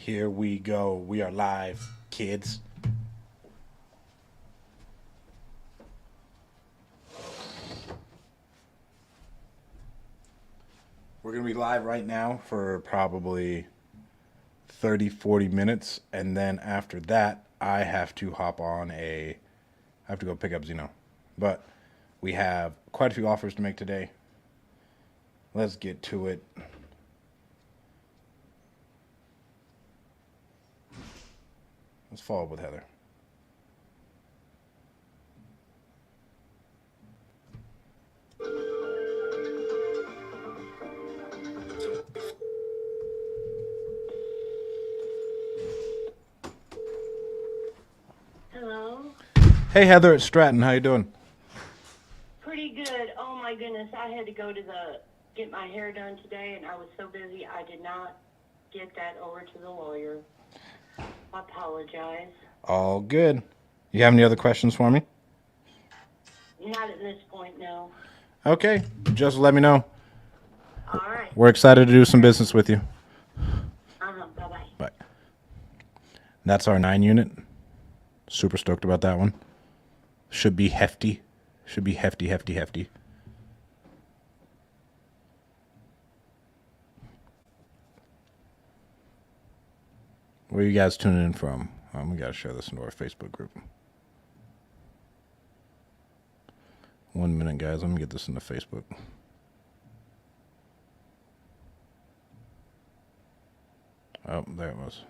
Here we go. We are live, kids. We're going to be live right now for probably 30, 40 minutes. And then after that, I have to I have to go pick up Zeno. But we have quite a few offers to make today. Let's get to it. Let's follow up with Heather. Hello? Hey Heather, it's Stratton. How you doing? Pretty good. Oh my goodness, I had to go to get my hair done today and I was so busy I did not get that over to the lawyer. I apologize. All good. You have any other questions for me? Not at this point, no. Okay, just let me know. All right. We're excited to do some business with you. Bye-bye. Bye. That's our 9 unit. Super stoked about that one. Should be hefty. Should be hefty, hefty, hefty. Where are you guys tuning in from? We got to share this into our Facebook group. 1 minute, guys. Let me get this into Facebook. Oh, there it was.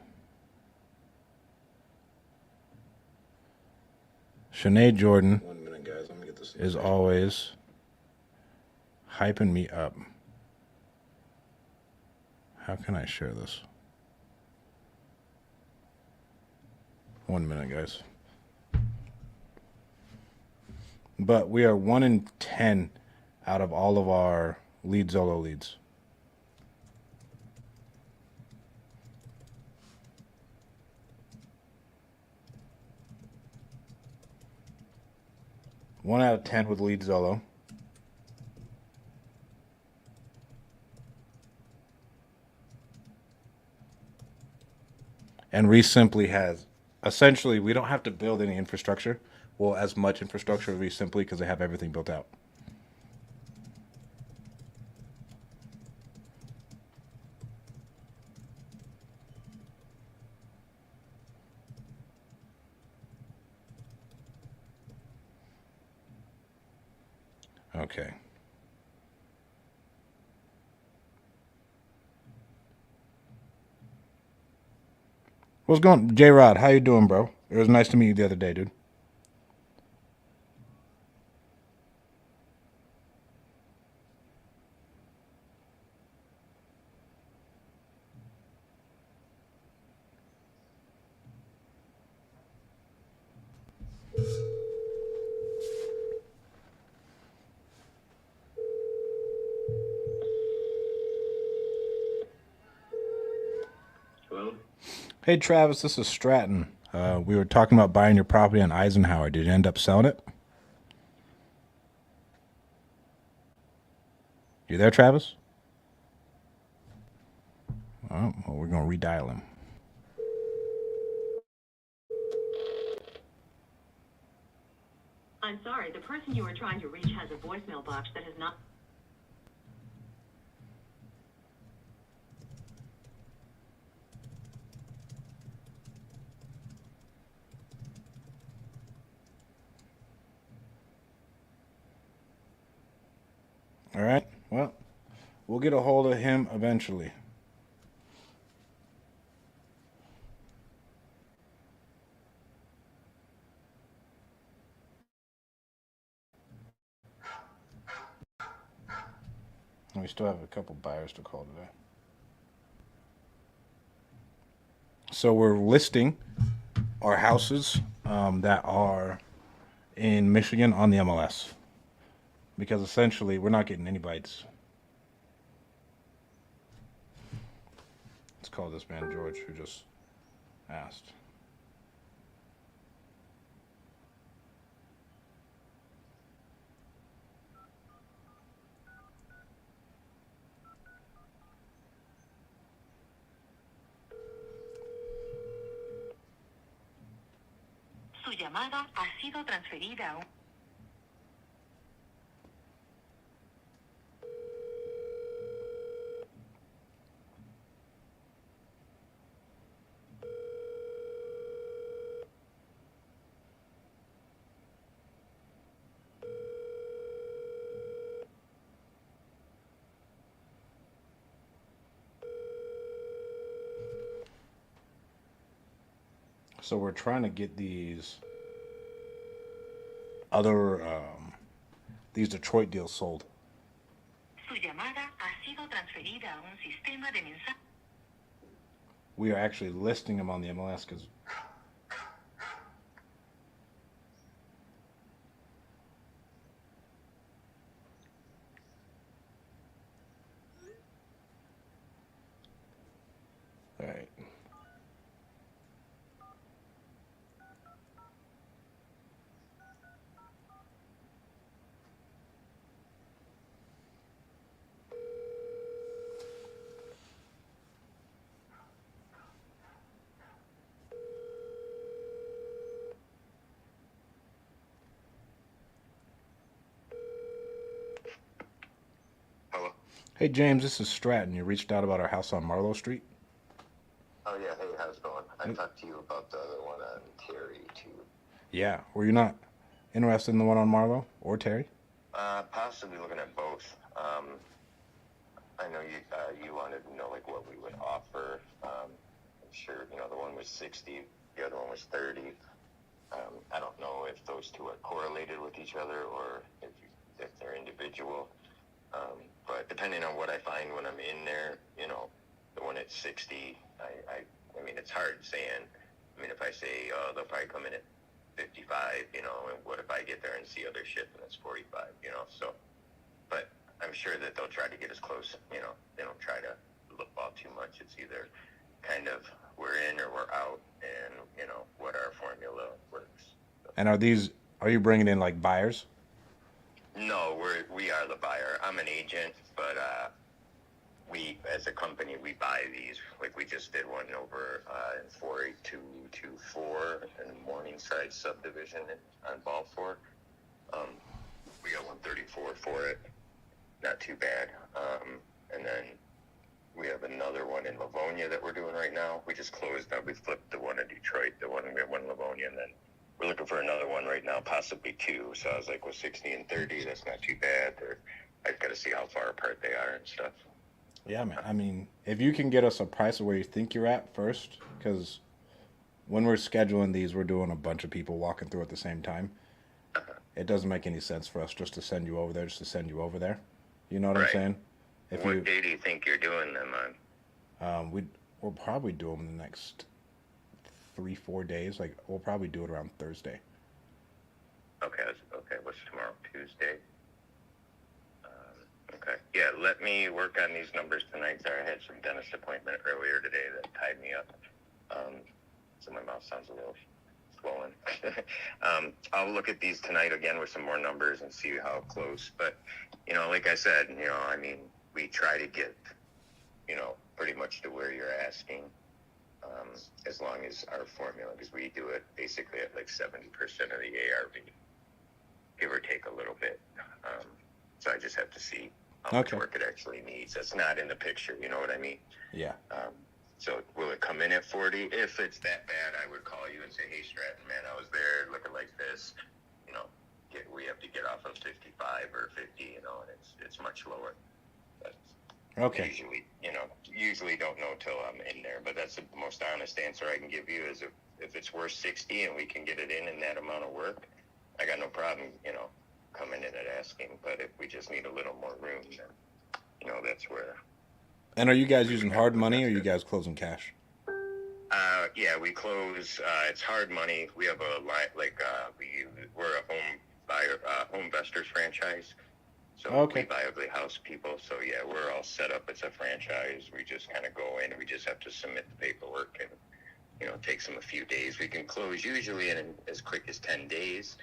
Sinead Jordan 1 minute, guys. Let me get this. is always hyping me up. How can I share this? 1 minute, guys. But we are 1 in 10 out of all of our Lead Zolo leads. One out of 10 with Lead Zolo. And Resimpli has, essentially, we don't have to build any infrastructure. Well, as much infrastructure as Resimpli because they have everything built out. Okay. What's going, J-Rod? How you doing, bro? It was nice to meet you the other day, dude. Hello? Hey, Travis, this is Stratton. We were talking about buying your property on Eisenhower. Did you end up selling it? You there, Travis? Oh, well, we're going to redial him. I'm sorry, the person you were trying to reach has a voicemail box that has not... All right. Well, we'll get a hold of him eventually. We still have a couple buyers to call today. So we're listing our houses that are in Michigan on the MLS because essentially we're not getting any bites. Let's call this man George who just asked. Su llamada ha sido transferida a un... So we're trying to get other these Detroit deals sold. Su llamada ha sido transferida a un sistema de mensajes. We are actually listing them on the MLS because all right. Hello? Hey James, this is Stratton. You reached out about our house on Marlowe Street. Oh, yeah. Hey, how's it going? I talked to you about the other one on Terry, too. Yeah. Were you not interested in the one on Marlowe or Terry? Possibly looking at both. I know you wanted to know, like, what we would offer. I'm sure, the one was 60, the other one was 30. I don't know if those two are correlated with each other or if they're individual. But depending on what I find when I'm in there, the one at 60, I mean, it's hard saying. I mean, if I say, they'll probably come in at 55, and what if I get there and see other shit and it's 45, so, but I'm sure that they'll try to get as close, they don't try to look ball too much. It's either kind of we're in or we're out and, what our formula works. So. And are you bringing in like buyers? No, we are the buyer. I'm an agent, but we, as a company, we buy these. Like we just did one over in 48224 in Morningside subdivision on Balfour. We got 134 for it. Not too bad. And then we have another one in Livonia that we're doing right now. We just closed up. We flipped the one in Detroit, we have one in Livonia, and then we're looking for another one right now, possibly two. So I was like, with 60 and 30, that's not too bad. I've got to see how far apart they are and stuff. Yeah, man. I mean, if you can get us a price of where you think you're at first, because when we're scheduling these, we're doing a bunch of people walking through at the same time. It doesn't make any sense for us just to send you over there, You know what I'm saying? What day do you think you're doing them on? We'll probably do them the next 3-4 days. Like we'll probably do it around Thursday. Okay. What's tomorrow? Tuesday. Okay. Yeah. Let me work on these numbers tonight. Sorry, I had some dentist appointment earlier today that tied me up. So my mouth sounds a little swollen. I'll look at these tonight again with some more numbers and see how close. But like I said, I mean, we try to get, pretty much to where you're asking. As long as our formula, because we do it basically at like 70% of the ARV, give or take a little bit. So I just have to see how much work it actually needs. That's not in the picture, you know what I mean? Yeah. So will it come in at 40? If it's that bad, I would call you and say, hey, Stratton, man, I was there looking like this. We have to get off of 55 or 50, and it's much lower. But usually don't know till I'm in there, but that's the most honest answer I can give you is if it's worth 60 and we can get it in that amount of work, I got no problem, coming in and asking. But if we just need a little more room, then, that's where. And are you guys using hard money or are you guys closing cash? Yeah, we close, it's hard money. We have a line, we're a home buyer, home investors franchise. So we buy ugly house people. So yeah, we're all set up. It's a franchise. We just kind of go in and we just have to submit the paperwork and, it takes them a few days. We can close usually in as quick as 10 days.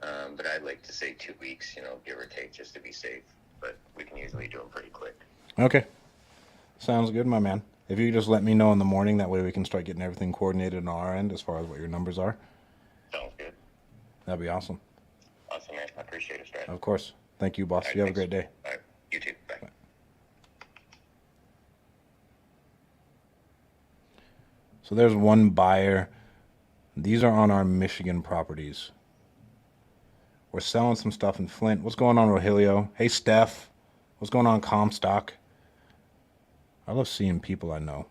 But I'd like to say 2 weeks, give or take just to be safe. But we can usually do them pretty quick. Okay. Sounds good, my man. If you could just let me know in the morning, that way we can start getting everything coordinated on our end as far as what your numbers are. Sounds good. That'd be awesome. Awesome, man. I appreciate it, Strat. Of course. Thank you, boss. All right, You have a thanks. great day. All right, you too. Bye. So there's one buyer. These are on our Michigan properties. We're selling some stuff in Flint. What's going on, Rogelio? Hey, Steph. What's going on, Comstock? I love seeing people I know.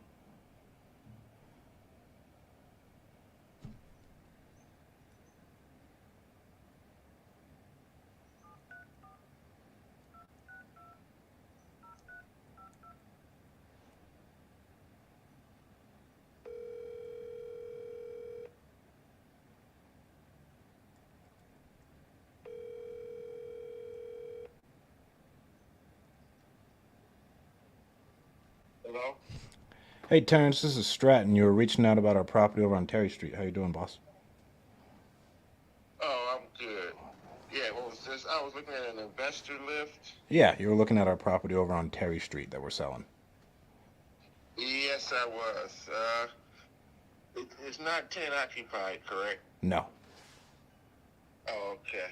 Hello? Hey, Terrence, this is Stratton. You were reaching out about our property over on Terry Street. How you doing, boss? Oh, I'm good. Yeah, what was this? I was looking at an investor lift. Yeah, you were looking at our property over on Terry Street that we're selling. Yes, I was. It's not 10 occupied, correct? No. Oh, okay.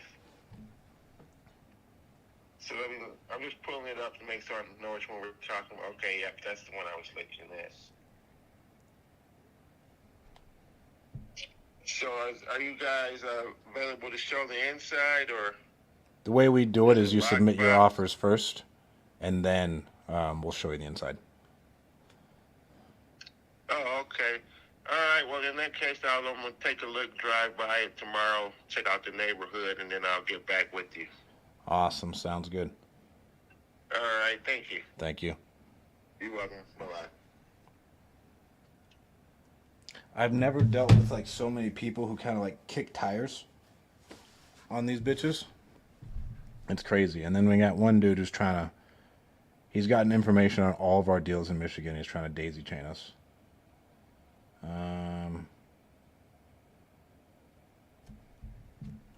So I'm just pulling it up to make sure I know which one we're talking about. Okay, yep, that's the one I was looking at. So are you guys available to show the inside, or? The way we do it is you Lockbox? submit your offers first, and then we'll show you the inside. Oh, okay. All right. Well, in that case, I'm gonna take a look, drive by it tomorrow, check out the neighborhood, and then I'll get back with you. Awesome. Sounds good. All right. Thank you. Thank you. You're welcome. Bye-bye. I've never dealt with like so many people who kind of like kick tires on these bitches. It's crazy. And then we got one dude who's trying to. He's gotten information on all of our deals in Michigan. He's trying to daisy chain us.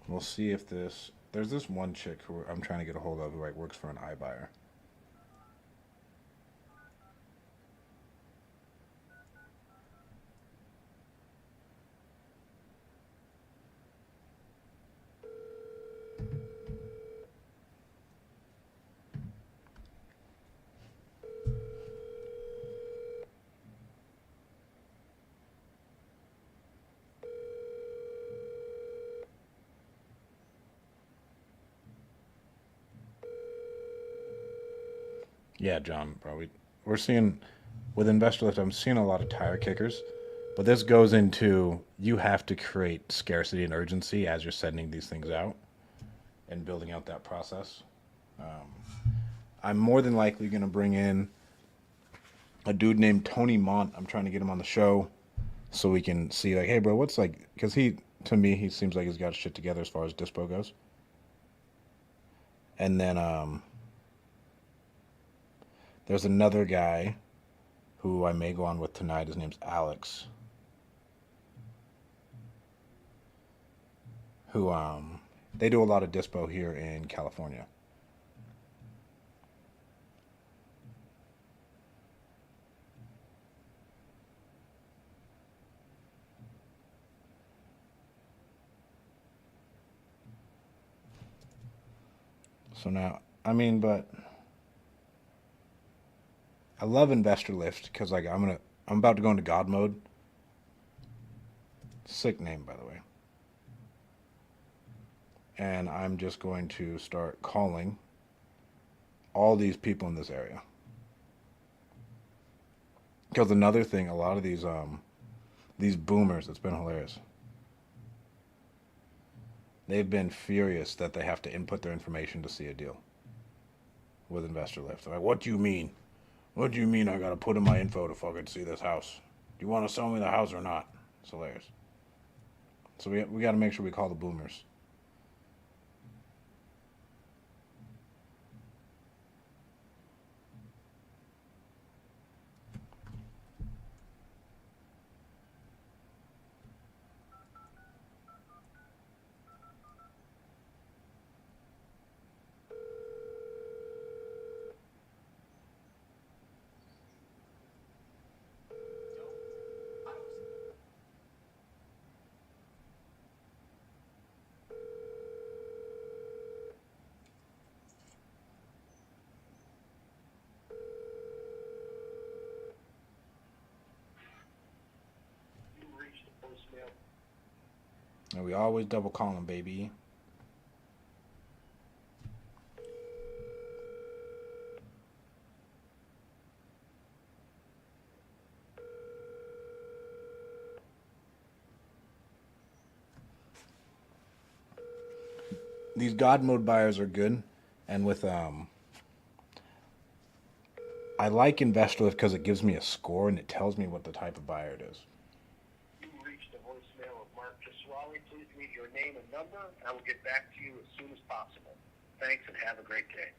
We'll see if this. There's this one chick who I'm trying to get a hold of who like works for an iBuyer. Yeah, John, bro. We're seeing with Investor Lift, I'm seeing a lot of tire kickers, but this goes into you have to create scarcity and urgency as you're sending these things out and building out that process. I'm more than likely going to bring in a dude named Tony Mont. I'm trying to get him on the show so we can see, like, hey, bro, what's like, because to me, he seems like he's got shit together as far as dispo goes. And then, there's another guy who I may go on with tonight. His name's Alex. Who they do a lot of dispo here in California. So now, I mean, but I love Investor Lift because like I'm about to go into God mode. Sick name, by the way. And I'm just going to start calling all these people in this area. Because another thing, a lot of these boomers, it's been hilarious. They've been furious that they have to input their information to see a deal with Investor Lift. They're like, what do you mean? What do you mean I gotta put in my info to fucking see this house? Do you want to sell me the house or not? It's hilarious. So we got to make sure we call the boomers. And we always double call them, baby. These God mode buyers are good, and with I like InvestorLift because it gives me a score and it tells me what the type of buyer it is. You reached the voicemail of Mark Giswali. Please leave your name and number, and I will get back to you as soon as possible. Thanks, and have a great day.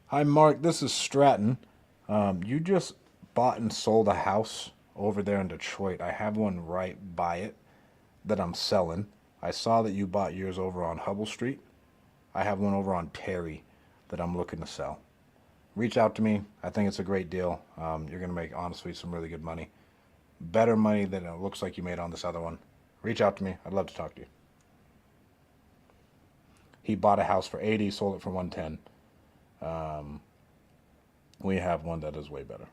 Hi, Mark. This is Stratton. You just bought and sold a house over there in Detroit. I have one right by it that I'm selling. I saw that you bought yours over on Hubble Street. I have one over on Terry that I'm looking to sell. Reach out to me. I think it's a great deal. You're going to make, honestly, some really good money. Better money than it looks like you made on this other one. Reach out to me. I'd love to talk to you. He bought a house for 80, sold it for 110. We have one that is way better.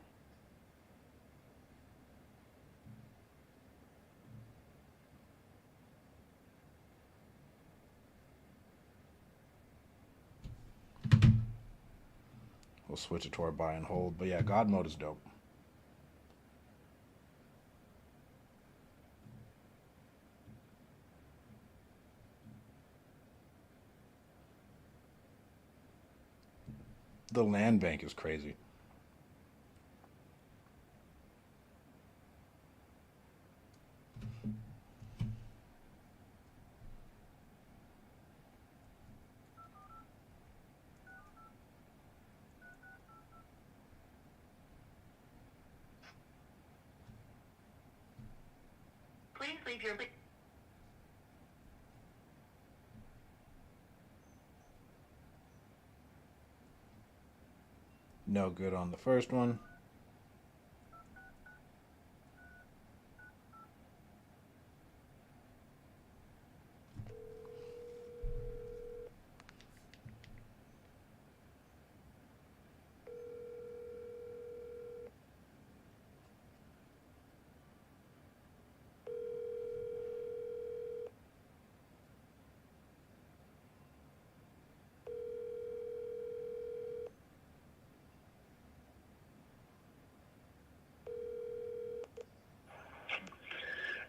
We'll switch it to our buy and hold. But yeah, God mode is dope. The land bank is crazy. Please leave your... No good on the first one.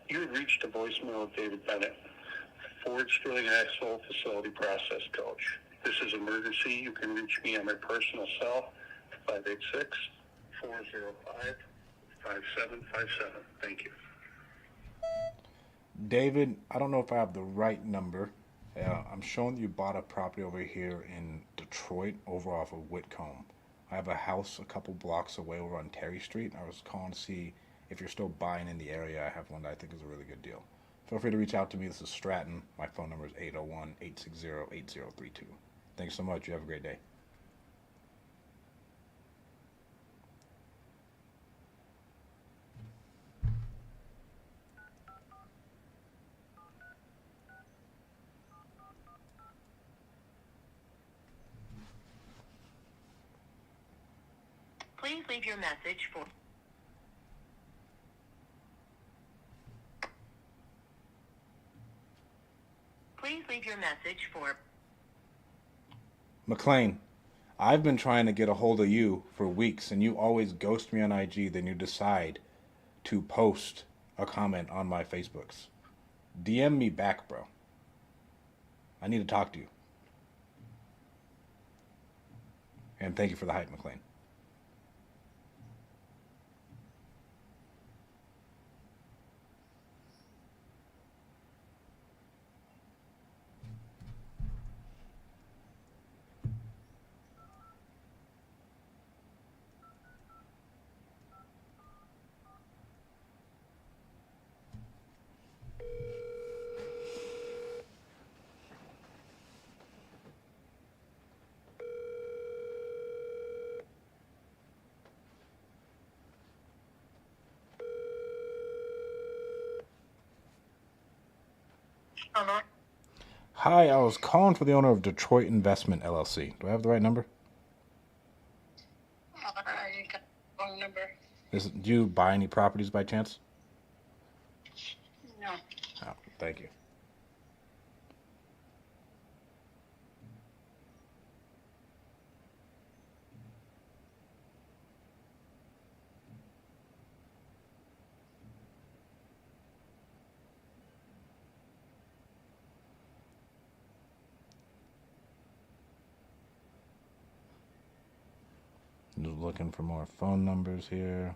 You have reached the voicemail of David Bennett, Ford Sterling Axle Facility Process Coach. This is emergency. You can reach me on my personal cell, 586-405-5757. Thank you. David, I don't know if I have the right number. I'm showing that you bought a property over here in Detroit, over off of Whitcomb. I have a house a couple blocks away over on Terry Street. I was calling to see if you're still buying in the area. I have one that I think is a really good deal. Feel free to reach out to me. This is Stratton. My phone number is 801-860-8032. Thanks so much. You have a great day. Please leave your message for... Please leave your message for... McLean, I've been trying to get a hold of you for weeks, and you always ghost me on IG, then you decide to post a comment on my Facebooks. DM me back, bro. I need to talk to you. And thank you for the hype, McLean. Hello? Hi, I was calling for the owner of Detroit Investment LLC. Do I have the right number? You got the wrong number. Do you buy any properties by chance? No. Oh, thank you. Just looking for more phone numbers here.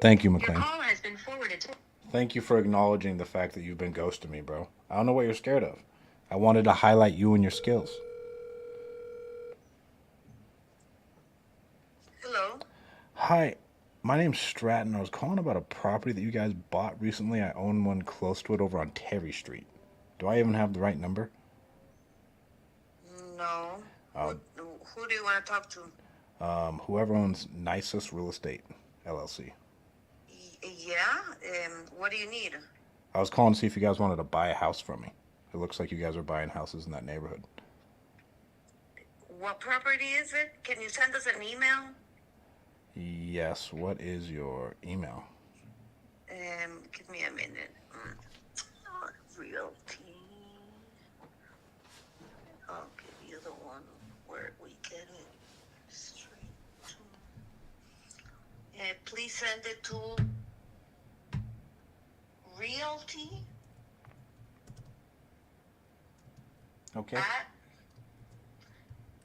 Thank you, Your McLean. call has been forwarded to. Thank you for acknowledging the fact that you've been ghosting me, bro. I don't know what you're scared of. I wanted to highlight you and your skills. Hello. Hi, my name's Stratton. I was calling about a property that you guys bought recently. I own one close to it over on Terry Street. Do I even have the right number? No. Uh, Who do you want to talk to? Whoever owns Nicest Real Estate, LLC. Yeah. What do you need? I was calling to see if you guys wanted to buy a house from me. It looks like you guys are buying houses in that neighborhood. What property is it? Can you send us an email? Yes, what is your email? Give me a minute. Realty. I'll give you the one where we get it straight to. Please send it to Realty Okay. at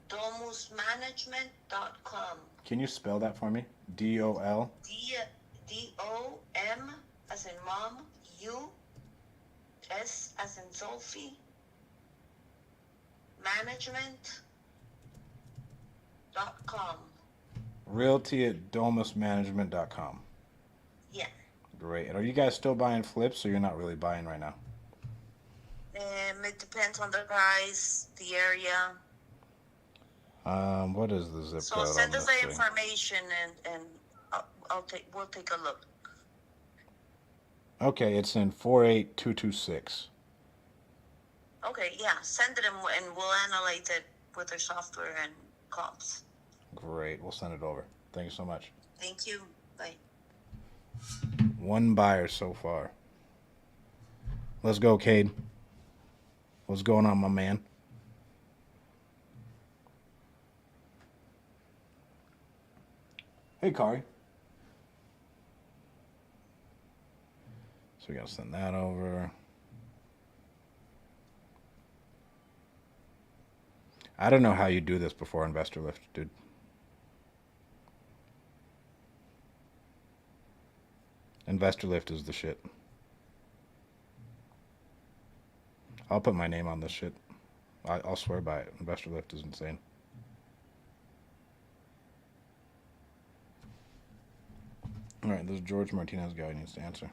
domusmanagement.com. Can you spell that for me? DOL? DOM as in mom, U, S as in Sophie, management.com. Realty at domusmanagement.com. Yeah. Great. And are you guys still buying flips or you're not really buying right now? It depends on the price, the area. What is the zip So code send on us this the thing? information and we'll take a look. Okay, it's in 48226. Okay, yeah, send it and we'll analyze it with our software and comps. Great. We'll send it over. Thank you so much. Thank you. Bye. One buyer so far. Let's go, Cade. What's going on, my man? Hey, Kari. So we gotta send that over. I don't know how you do this before Investor Lift, dude. Investor Lift is the shit. I'll put my name on this shit. I'll swear by it. Investor Lift is insane. All right, this George Martinez guy needs to answer.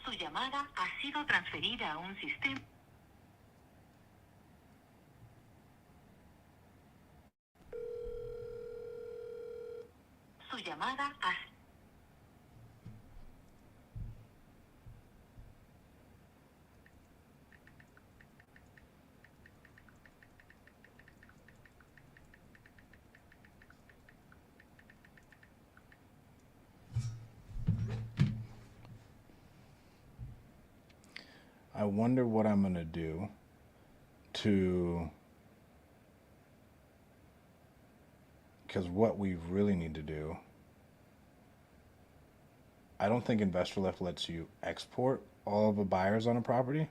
Su llamada ha sido transferida a un sistema. Su llamada ha. I wonder what I'm going to do to... Because what we really need to do... I don't think Investor Lift lets you export all of the buyers on a property.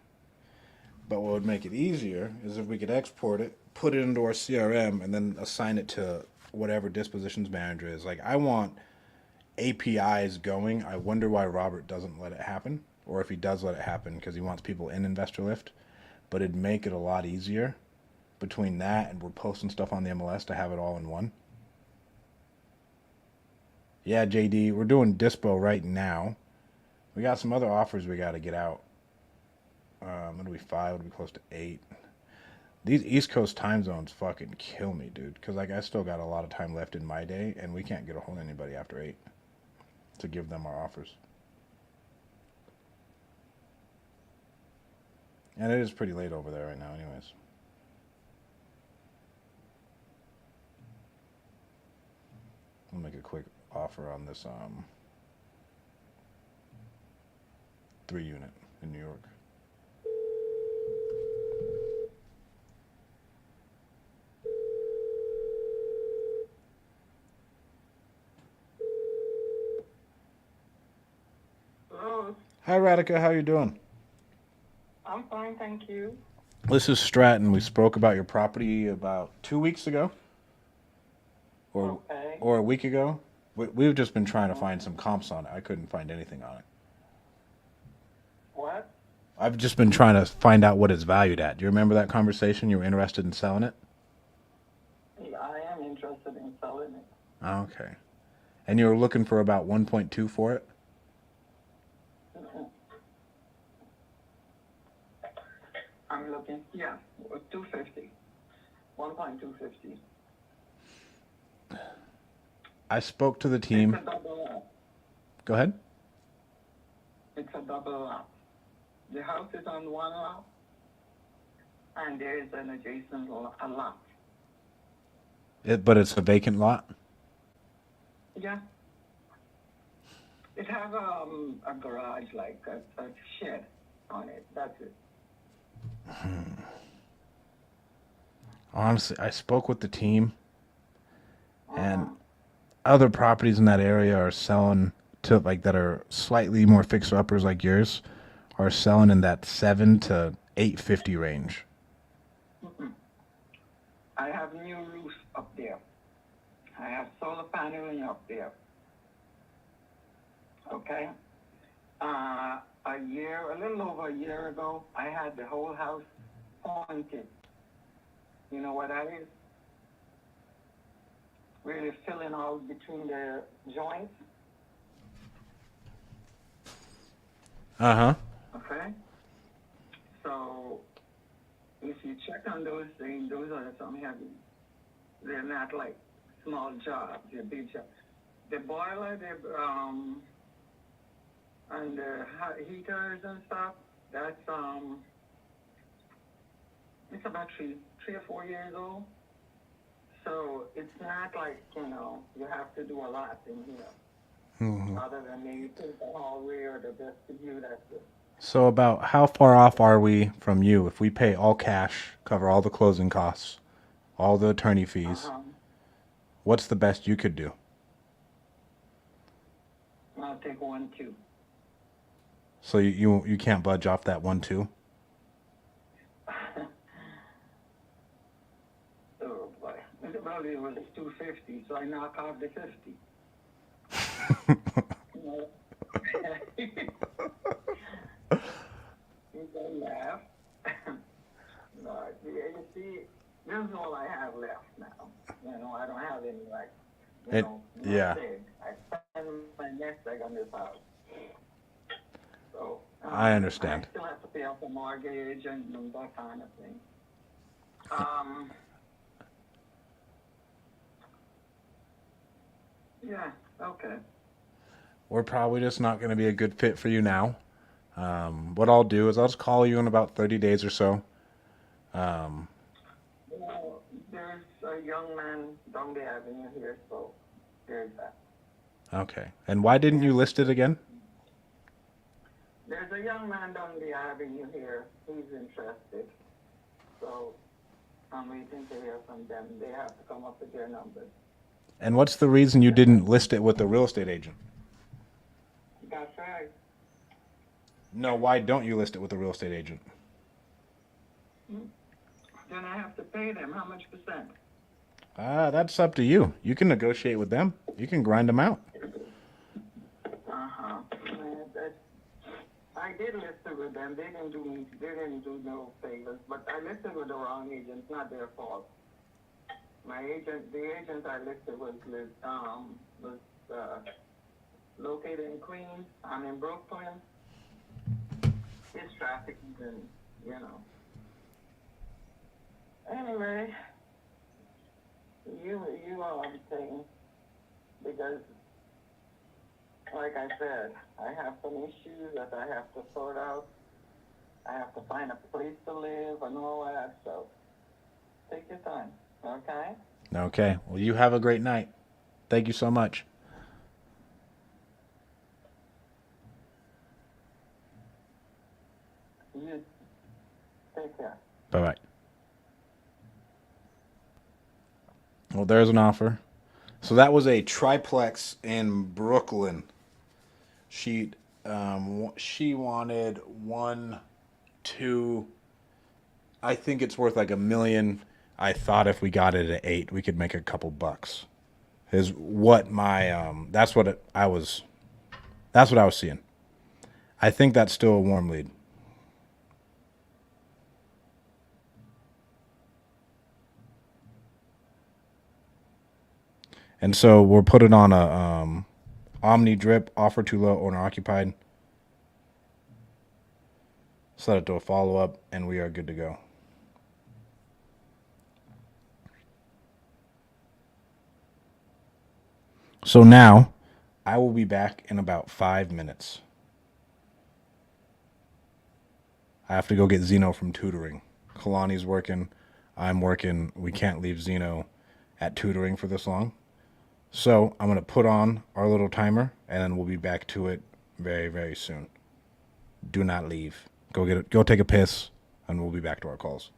But what would make it easier is if we could export it, put it into our CRM, and then assign it to whatever dispositions manager is. Like, I want APIs going. I wonder why Robert doesn't let it happen, or if he does let it happen because he wants people in Investor Lift. But it'd make it a lot easier between that and we're posting stuff on the MLS to have it all in one. Yeah, JD, we're doing Dispo right now. We got some other offers we got to get out. It'll be 5. It'll be close to 8. These East Coast time zones fucking kill me, dude. Because, like, I still got a lot of time left in my day, and we can't get a hold of anybody after 8 to give them our offers. And it is pretty late over there right now, anyways. I'll make a quick offer on this 3 unit in New York. Hello. Hi, Radhika. How you doing? I'm fine, thank you. This is Stratton. We spoke about your property about 2 weeks ago, or Okay. or a week ago. We've just been trying to find some comps on it. I couldn't find anything on it. What? I've just been trying to find out what it's valued at. Do you remember that conversation? You were interested in selling it? Yeah, I am interested in selling it. Okay. And you were looking for about 1.2 for it? I'm looking, 250. 1.250. I spoke to the team. It's a double lot. Go ahead. It's a double lot. The house is on one lot, and there is an adjacent lot. But it's a vacant lot? Yeah. It has a garage, like a shed on it. That's it. Honestly, I spoke with the team, and other properties in that area are selling to, like, that are slightly more fixer uppers like yours, are selling in that 7 to 850 range. I have new roofs up there. I have solar paneling up there. Okay? A little over a year ago, I had the whole house pointed. You know what that is? Really filling out between the joints. Uh-huh. Okay? So, if you check on those things, those are some heavy. They're not like small jobs, they're big jobs. The boiler, and the heaters and stuff, that's, it's about three or 4 years old. So it's not like, you have to do a lot in here. Other than maybe put the hallway or the vestibule, that's it. So about how far off are we from you if we pay all cash, cover all the closing costs, all the attorney fees? What's the best you could do? I'll take 1.2. So you can't budge off that 1.2? Oh boy. Well, it was 250, so I knock off the 50. You can laugh. No, you see, this is all I have left now. I don't have any, like, yeah. big. I spend my nest egg on this house. So, I understand. I still have to pay off the mortgage and that kind of thing. Yeah, okay. We're probably just not going to be a good fit for you now. What I'll do is I'll just call you in about 30 days or so. There's a young man down the avenue here, so there's that. Okay. And why didn't you list it again? There's a young man down the avenue here. He's interested. So I'm waiting to hear from them. They have to come up with their numbers. And what's the reason you didn't list it with the real estate agent? That's right. No, why don't you list it with the real estate agent? Then I have to pay them. How much percent? That's up to you. You can negotiate with them. You can grind them out. I did listen with them. They didn't do no favors, but I listened with the wrong agent. It's not their fault. The agent I listed was located in Queens. I'm in Brooklyn. It's traffic, and Anyway, you all thing, because, like I said, I have some issues that I have to sort out. I have to find a place to live and all that, so take your time, okay? Okay. Well, you have a great night. Thank you so much. You take care. Bye-bye. Well, there's an offer. So that was a triplex in Brooklyn. She wanted 1, 2. I think it's worth like $1 million. I thought if we got it at 8, we could make a couple bucks. That's what I was seeing. I think that's still a warm lead. And so we'll put it on a Omni drip, offer too low, owner occupied. Set it to a follow up, and we are good to go. So now I will be back in about 5 minutes. I have to go get Zeno from tutoring. Kalani's working. I'm working. We can't leave Zeno at tutoring for this long. So I'm going to put on our little timer, and then we'll be back to it very, very soon. Do not leave. Go take a piss, and we'll be back to our calls.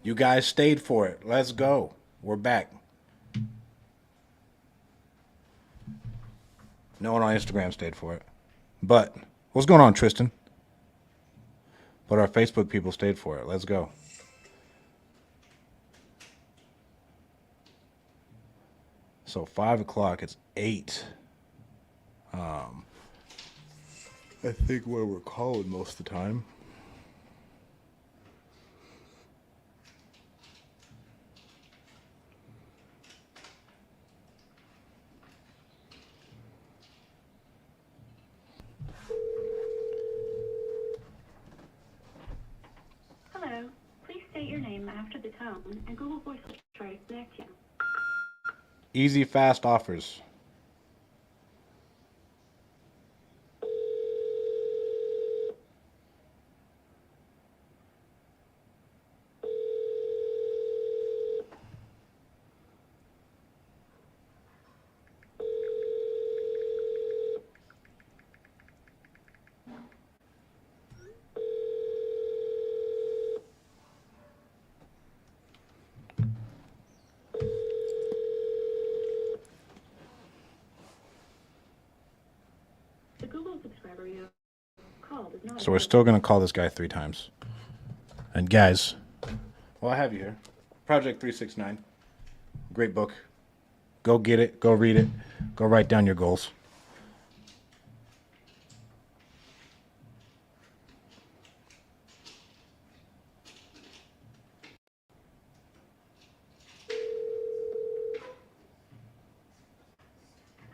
You guys stayed for it. Let's go. We're back. No one on Instagram stayed for it. But what's going on, Tristan? But our Facebook people stayed for it. Let's go. So 5 o'clock, it's 8. I think where we're calling most of the time. Hello. Please state your name after the tone, and Google Voice will try to connect you. Easy, fast offers. The Google subscriber you called is not. So we're still going to call this guy 3 times. And guys, well, I have you here. Project 369. Great book. Go get it. Go read it. Go write down your goals.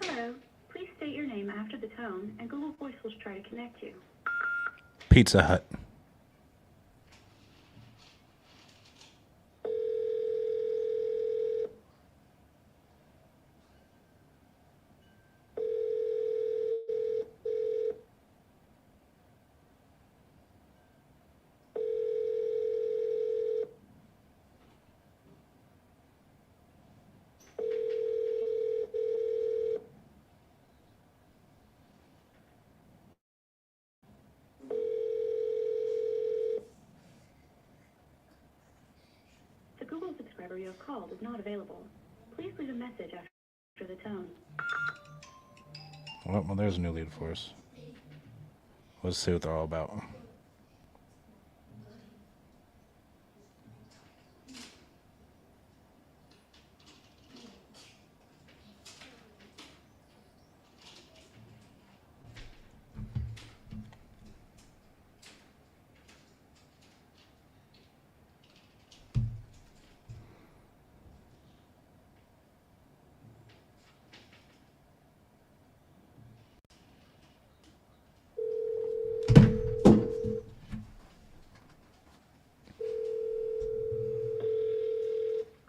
Hello. Please state your name after the tone, and Google Voice will try to connect you. Pizza Hut. The Google subscriber you have called is not available. Please leave a message after the tone. Well, there's a new lead for us. Let's see what they're all about.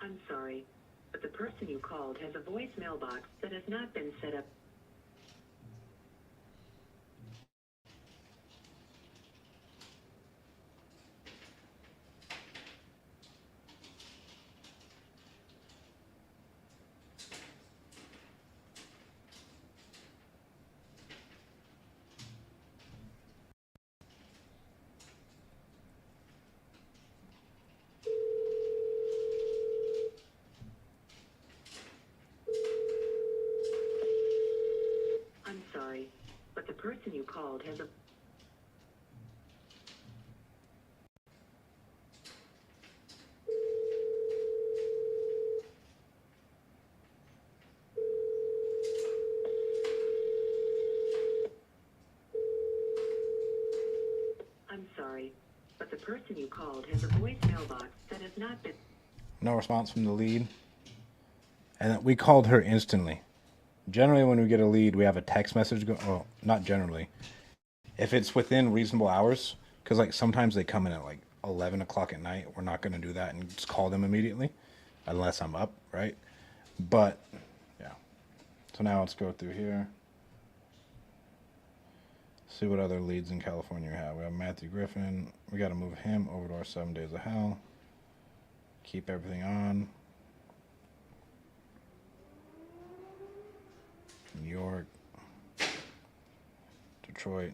I'm sorry, but the person you called has a voicemail box that has not been set up. I'm sorry, but the person you called has a... I'm sorry, but the person you called has a voicemail box that has not been... No response from the lead. And we called her instantly. Generally, when we get a lead, we have a text message go. Well, not generally. If it's within reasonable hours, because like sometimes they come in at like 11 o'clock at night, we're not going to do that and just call them immediately, unless I'm up, right? But yeah. So now let's go through here. See what other leads in California we have. We have Matthew Griffin. We got to move him over to our 7 Days of Hell. Keep everything on. New York, Detroit.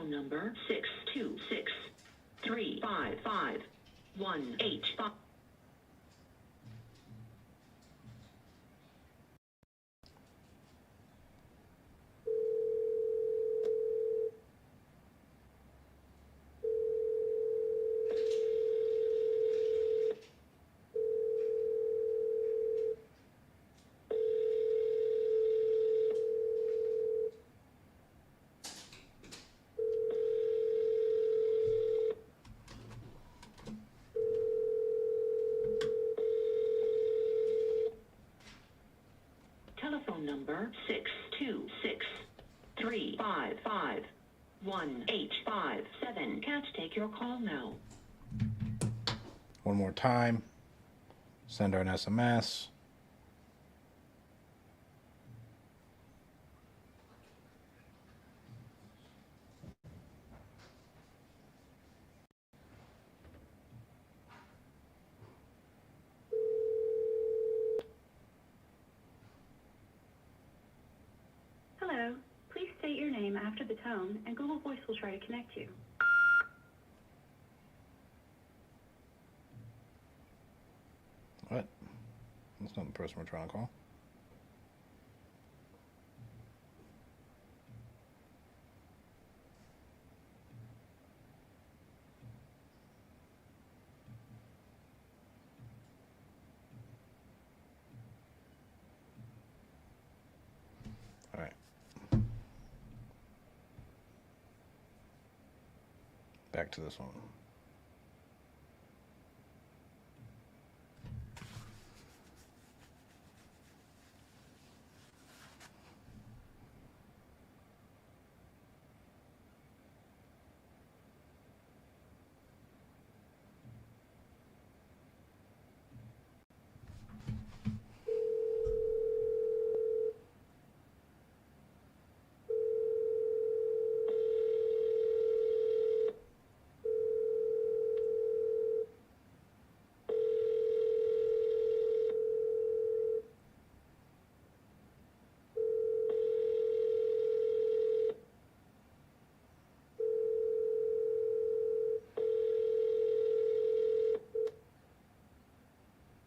Telephone number 626-355-185. Telephone number 626-355-1857. Can't take your call now. One more time. Send her an SMS. Hello. Please state your name after the tone, and Google Voice will try to connect you. What? That's not the person we're trying to call. All right. Back to this one.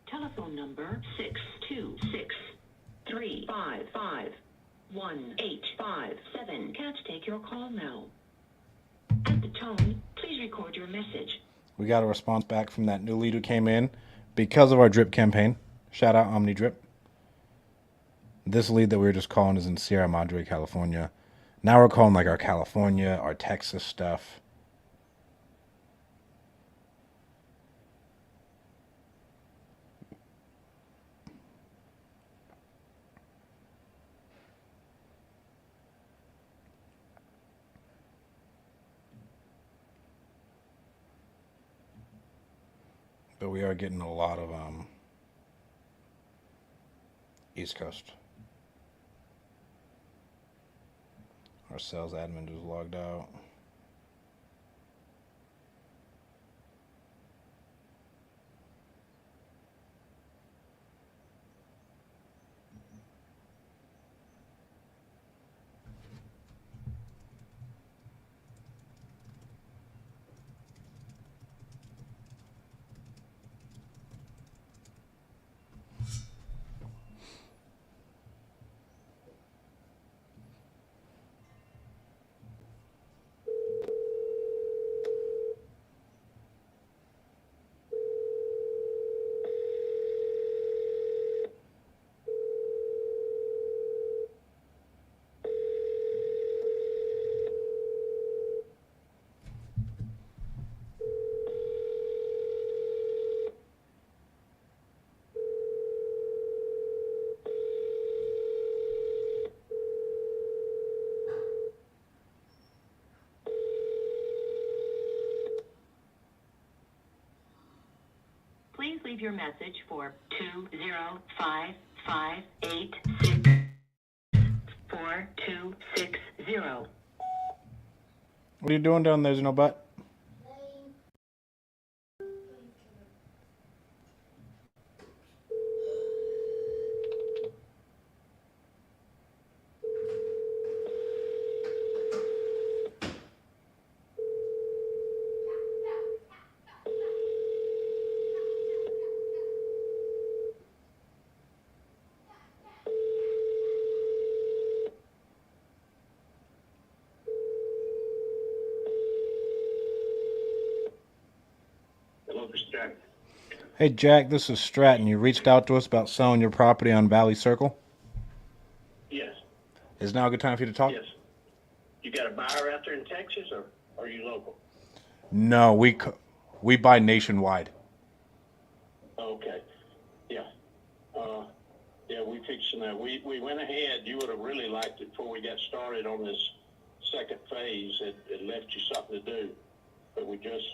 Telephone number 626-355-1857. Can't take your call now. At the tone, please record your message. We got a response back from that new lead who came in because of our drip campaign. Shout out Omni Drip. This lead that we were just calling is in Sierra Madre, California. Now we're calling like our California, our Texas stuff. But we are getting a lot of East Coast. Our sales admin just logged out. Please leave your message for 205-586-4260. What are you doing down there, no butt? Hey, Jack, this is Stratton. You reached out to us about selling your property on Valley Circle. Yes, Is now a good time for you to talk? yes. You got a buyer out there in Texas, or are you local? No, we buy nationwide. Okay, yeah. Yeah, we fixing that. We went ahead. You would have really liked it before we got started on this second phase. It left you something to do. But we just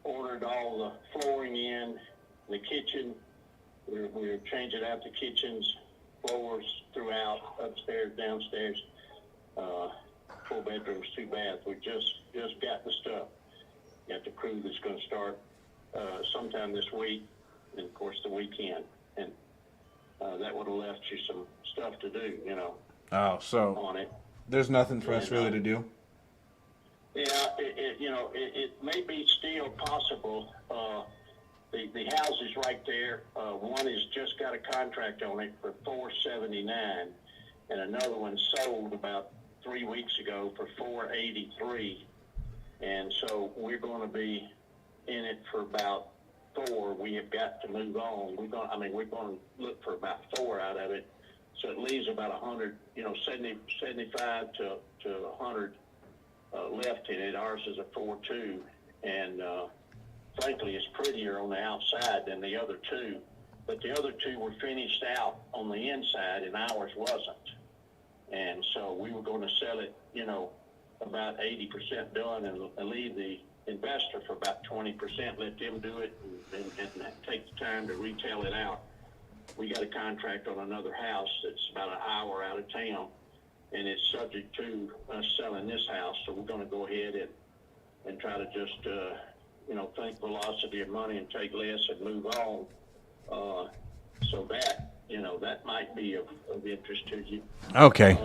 ordered all the flooring in the kitchen. We're changing out the kitchens, floors throughout, upstairs, downstairs, 4 bedrooms, 2 baths. We just got the stuff. Got the crew that's going to start sometime this week, and of course the weekend, and that would have left you some stuff to do, Oh, so on it. there's nothing for us And, really to do? Yeah, it may be still possible. The house is right there. One has just got a contract on it for $479, and another one sold about 3 weeks ago for $483. And so we're going to be in it for about 4. We have got to move on. We're going to look for about 4 out of it. So it leaves about 100, 75 to 100 left in it. Ours is a 4.2, and frankly, it's prettier on the outside than the other 2. But the other 2 were finished out on the inside, and ours wasn't. And so we were going to sell it, about 80% done, and leave the investor for about 20%. Let them do it and take the time to retail it out. We got a contract on another house that's about an hour out of town, and it's subject to us selling this house. So we're going to go ahead and try to just, think velocity of money and take less and move on. So that might be of interest to you. Okay.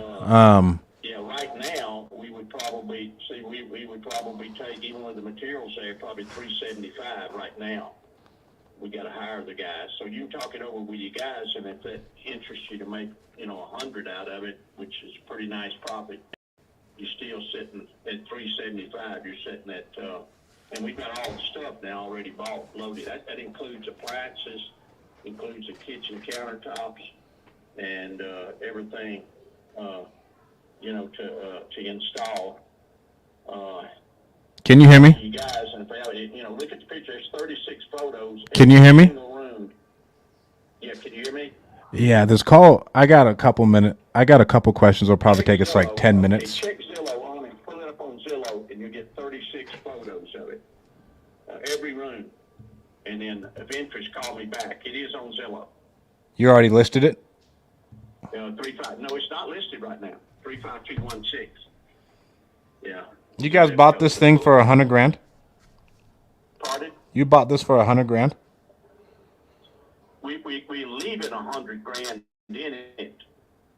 Yeah, right now we would probably take, even with the materials there, probably $375 right now. We got to hire the guys. So you talk it over with you guys, and if that interests you to make, 100 out of it, which is a pretty nice profit, you're still sitting at $375. You're sitting at, and we've got all the stuff now already bought, loaded. That includes appliances, includes the kitchen countertops, and everything, to install. Can you hear me? You guys, and if look at the picture. There's 36 photos. Can you hear me? Room. Yeah, can you hear me? Yeah, this call, I got a couple questions. It'll probably take us like 10 minutes. Check Zillow on it. Pull it up on Zillow, and you get 36 photos of it. Every room. And then if interest, call me back. It is on Zillow. You already listed it? 35. No, it's not listed right now. 35216. Yeah. You guys bought this thing for $100,000? Pardon? You bought this for $100,000? We leave it $100,000 in it.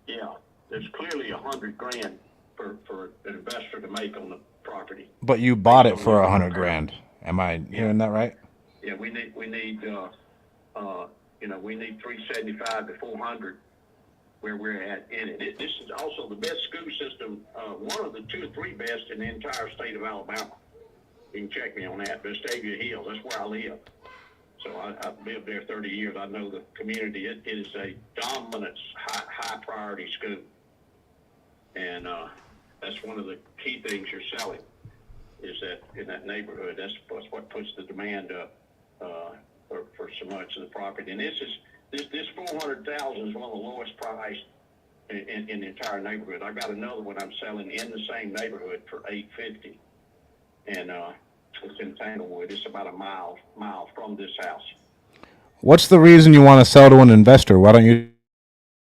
Yeah. There's clearly $100,000 for an investor to make on the property. But you bought it for $100,000. Am I hearing that right? Yeah, we need we need 375 to 400 where we're at in it. This is also the best school system, one of the 2 or 3 best in the entire state of Alabama. You can check me on that. Vestavia Hills, that's where I live. So I've lived there 30 years. I know the community. It is a dominant, high priority school, and that's one of the key things you're selling. Is that in that neighborhood? That's what puts the demand up for so much of the property. And this 400,000 is one of the lowest priced in the entire neighborhood. I got another one I'm selling in the same neighborhood for $850, and it's in Tanglewood. It's about a mile from this house. What's the reason you want to sell to an investor? Why don't you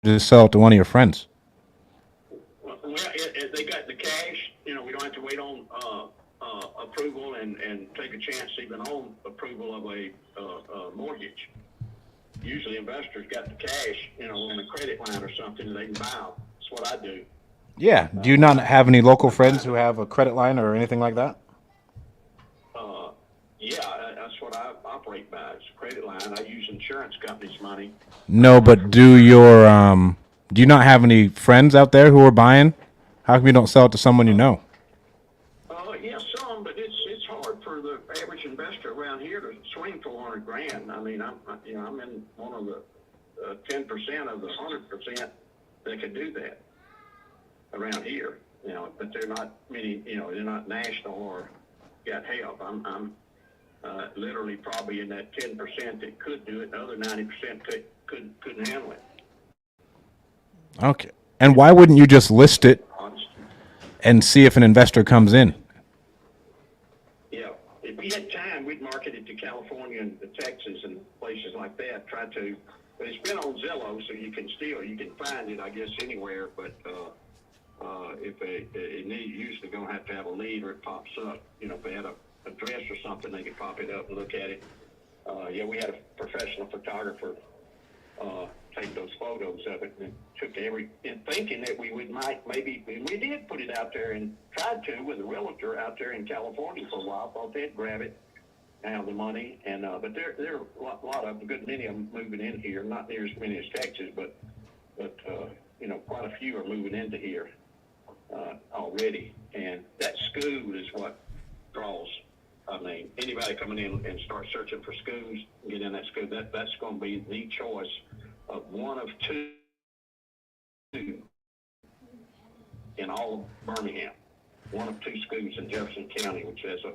just sell it to one of your friends? Well, they got the cash. We don't have to wait on approval and take a chance even on approval of a mortgage. Usually investors got the cash, in a credit line or something they can buy. That's what I do. Yeah. Do you not have any local friends who have a credit line or anything like that? Yeah, that's what I operate by. It's a credit line. I use insurance companies' money. No, but do you not have any friends out there who are buying? How come you don't sell it to someone you know? Yeah, some, but it's hard for the average investor around here to grand. I mean, I'm in one of the 10% of the 100% that could do that around here. But they're not many. They're not national or got help. I'm literally probably in that 10% that could do it. The other 90% couldn't handle it. Okay. And why wouldn't you just list it Honestly. and see if an investor comes in? Yeah, if we had time, we'd market it to California and Texas and places like that. Try to, but it's been on Zillow, so you can find it, I guess, anywhere. But if it usually gonna have to have a lead or it pops up. If they had a address or something, they could pop it up and look at it. Yeah, we had a professional photographer take those photos of it and took thinking that we maybe we did put it out there and tried to with a realtor out there in California for a while. Thought they'd grab it, have the money, and but there are a lot of a good many of them moving in here. Not near as many as Texas, but quite a few are moving into here already. And that school is what draws. I mean, anybody coming in and start searching for schools, get in that school. That's going to be the choice of one of two in all of Birmingham. One of two schools in Jefferson County, which has a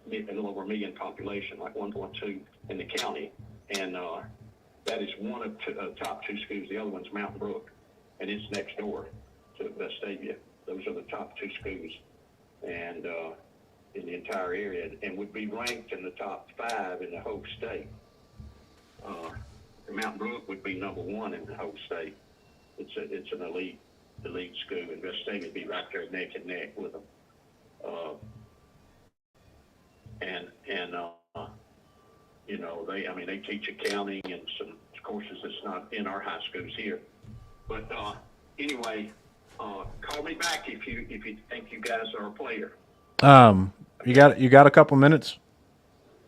little over 1 million population, like 1.2 in the county, and that is one of top two schools. The other one's Mountain Brook, and it's next door to Vestavia. Those are the top two schools, and in the entire area, and would be ranked in the top 5 in the whole state. Mountain Brook would be number 1 in the whole state. It's an elite school, and Vestavia would be right there neck and neck with them. They teach accounting and some courses that's not in our high schools here. But anyway, call me back if you think you guys are a player. You got a couple minutes?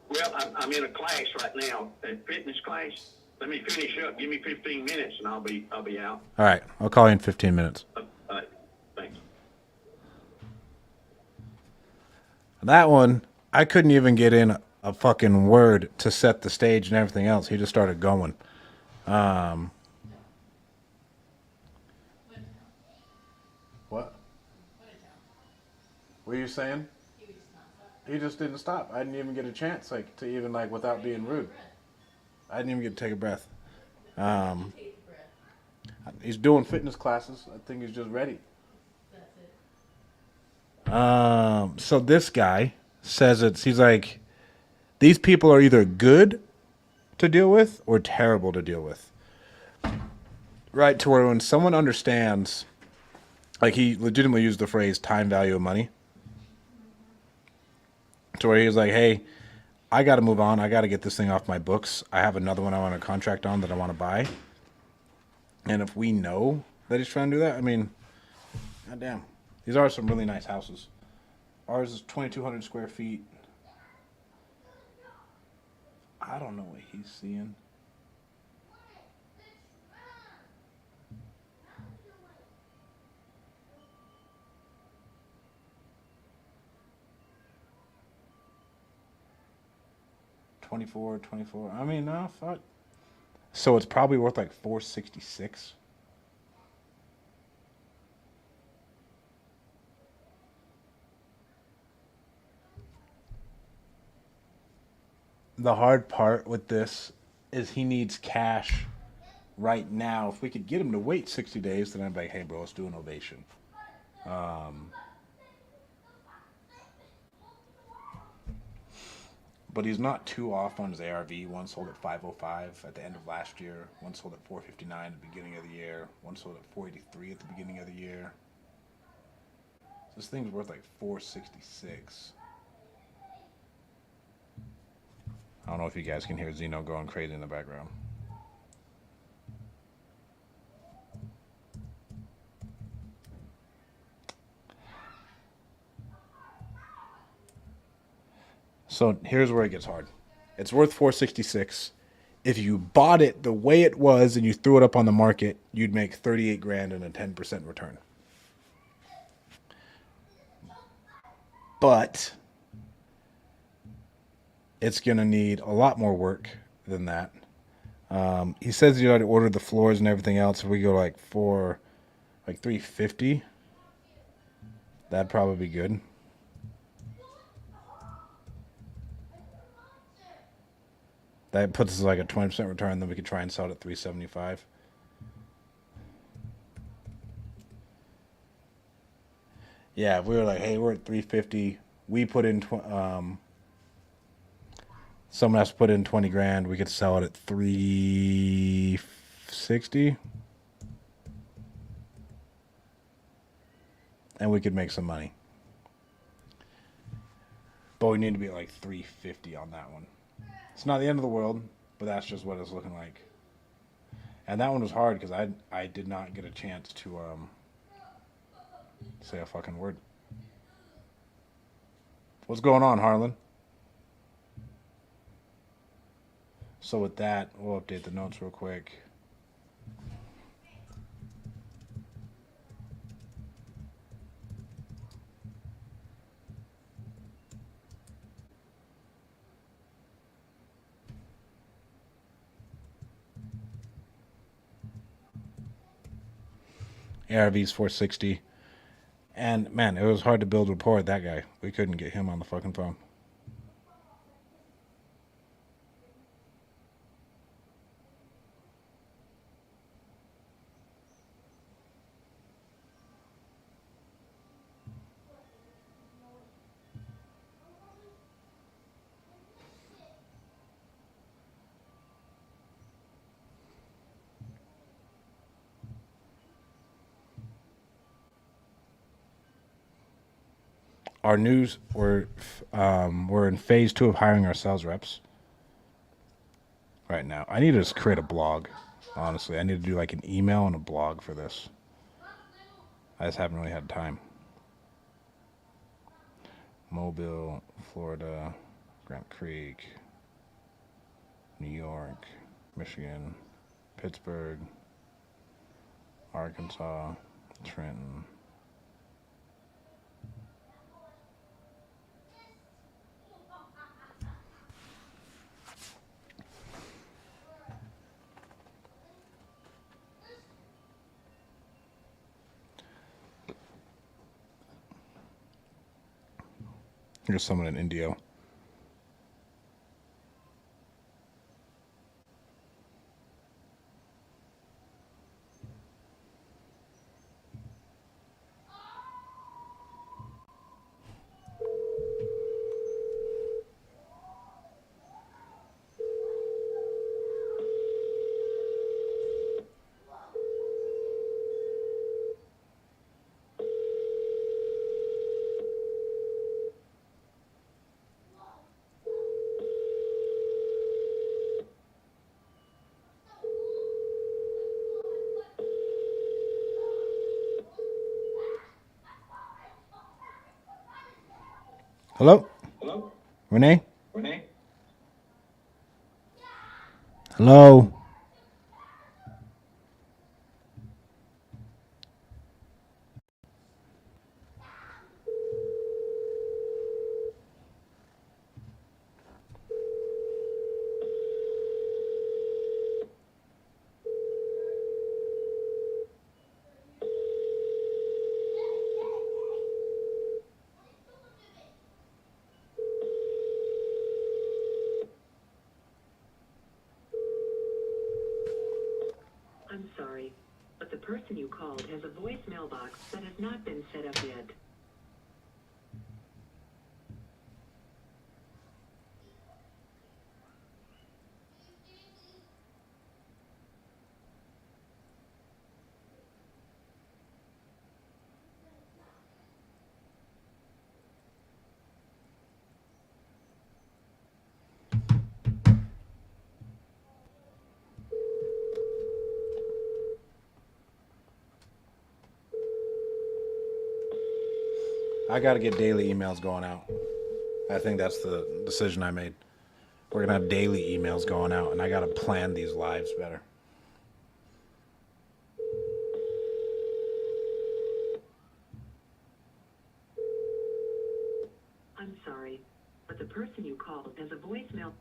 Well, I'm in a class right now, a fitness class. Let me finish up. Give me 15 minutes, and I'll be out. All right, I'll call you in 15 minutes. All right, thanks. That one, I couldn't even get in a fucking word to set the stage and everything else. He just started going. What? What are you saying? He just didn't stop. I didn't even get a chance, to even without being rude. I didn't even get to take a breath. He's doing fitness classes. I think he's just ready. So this guy says he's like, these people are either good to deal with or terrible to deal with. Right, to where when someone understands, he legitimately used the phrase time value of money. To where he was like, hey, I got to move on. I got to get this thing off my books. I have another one I want a contract on that I want to buy. And if we know that he's trying to do that, I mean, goddamn. These are some really nice houses. Ours is 2,200 square feet. I don't know what he's seeing. $24. I mean, no, fuck. So it's probably worth $466. The hard part with this is he needs cash right now. If we could get him to wait 60 days, then I'd be like, hey, bro, let's do an ovation. But he's not too off on his ARV. One sold at 505 at the end of last year. One sold at 459 at the beginning of the year. One sold at 483 at the beginning of the year. This thing's worth 466. I don't know if you guys can hear Zeno going crazy in the background. So here's where it gets hard. It's worth 466. If you bought it the way it was and you threw it up on the market, you'd make 38 grand and a 10% return. But it's going to need a lot more work than that. He says he already ordered the floors and everything else. If we go like 350, that'd probably be good. That puts us like a 20% return. Then we could try and sell it at 375. Yeah, if we were like, hey, we're at 350. We put in someone has to put in 20 grand. We could sell it at 360, and we could make some money. But we need to be at like 350 on that one. It's not the end of the world, but that's just what it's looking like. And that one was hard because I did not get a chance to say a fucking word. What's going on, Harlan? So with that, we'll update the notes real quick. ARV's 460. And man, it was hard to build rapport with that guy. We couldn't get him on the fucking phone. Our news, we're in phase 2 of hiring our sales reps right now. I need to just create a blog. Honestly, I need to do like an email and a blog for this. I just haven't really had time. Mobile, Florida, Grant Creek, New York, Michigan, Pittsburgh, Arkansas, Trenton. Here's someone in Indio. Hello? Hello? Renee? Renee? Hello? I'm sorry, but the person you called has a voicemail box that has not been set up yet. I got to get daily emails going out. I think that's the decision I made. We're going to have daily emails going out, and I got to plan these lives better. I'm sorry, but the person you called has a voicemail.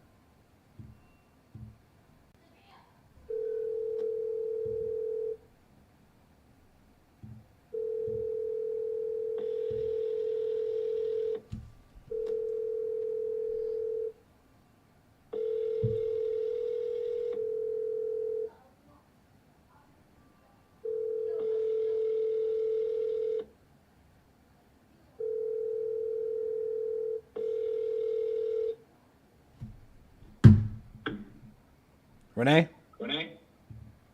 Renee?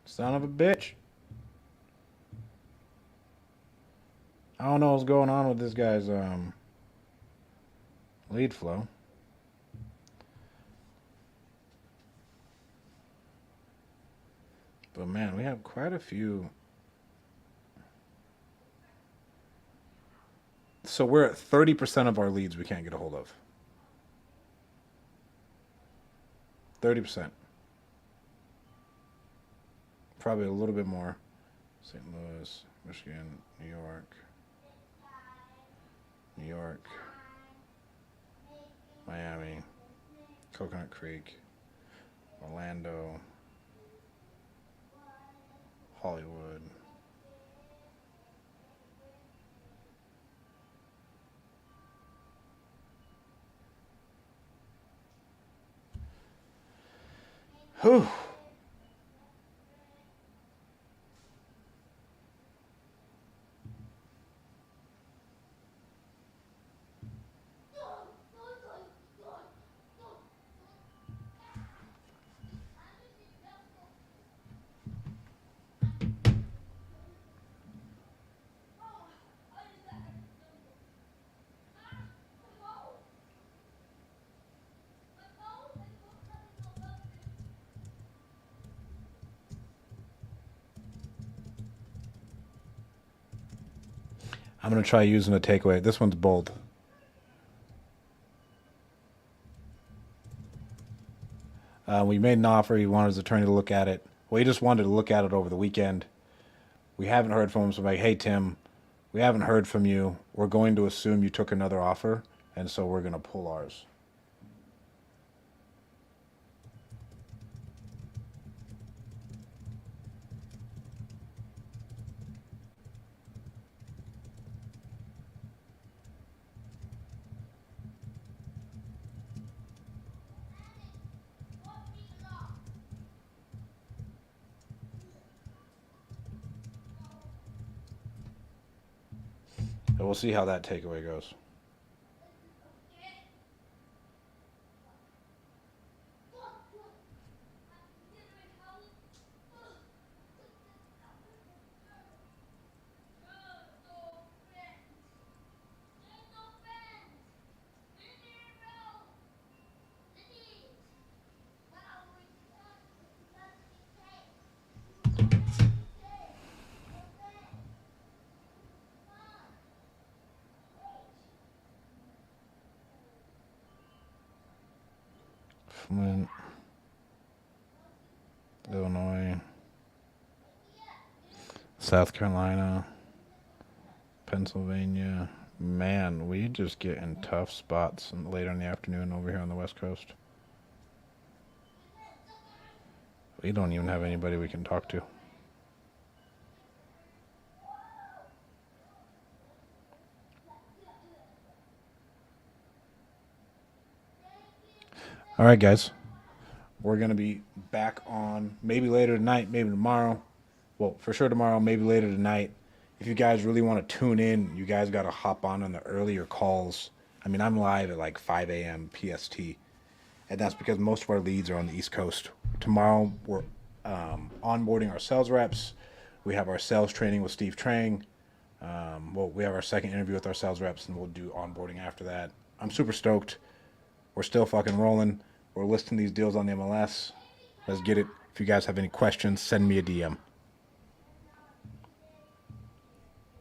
Son of a bitch. I don't know what's going on with this guy's lead flow. But man, we have quite a few. So we're at 30% of our leads we can't get a hold of. 30%. Probably a little bit more. St. Louis, Michigan, New York, Miami, Coconut Creek, Orlando, Hollywood. Whew. I'm going to try using a takeaway. This one's bold. We made an offer. He wanted his attorney to look at it. Well, he just wanted to look at it over the weekend. We haven't heard from him. So I'm like, hey, Tim, we haven't heard from you. We're going to assume you took another offer, and so we're going to pull ours. So we'll see how that takeaway goes. Flint, Illinois, South Carolina, Pennsylvania. Man, we just get in tough spots later in the afternoon over here on the West Coast. We don't even have anybody we can talk to. All right, guys. We're going to be back on maybe later tonight, maybe tomorrow. Well, for sure tomorrow, maybe later tonight. If you guys really want to tune in, you guys got to hop on the earlier calls. I mean, I'm live at like 5 a.m. PST. And that's because most of our leads are on the East Coast. Tomorrow, we're onboarding our sales reps. We have our sales training with Steve Trang. We have our second interview with our sales reps, and we'll do onboarding after that. I'm super stoked. We're still fucking rolling. We're listing these deals on the MLS. Let's get it. If you guys have any questions, send me a DM.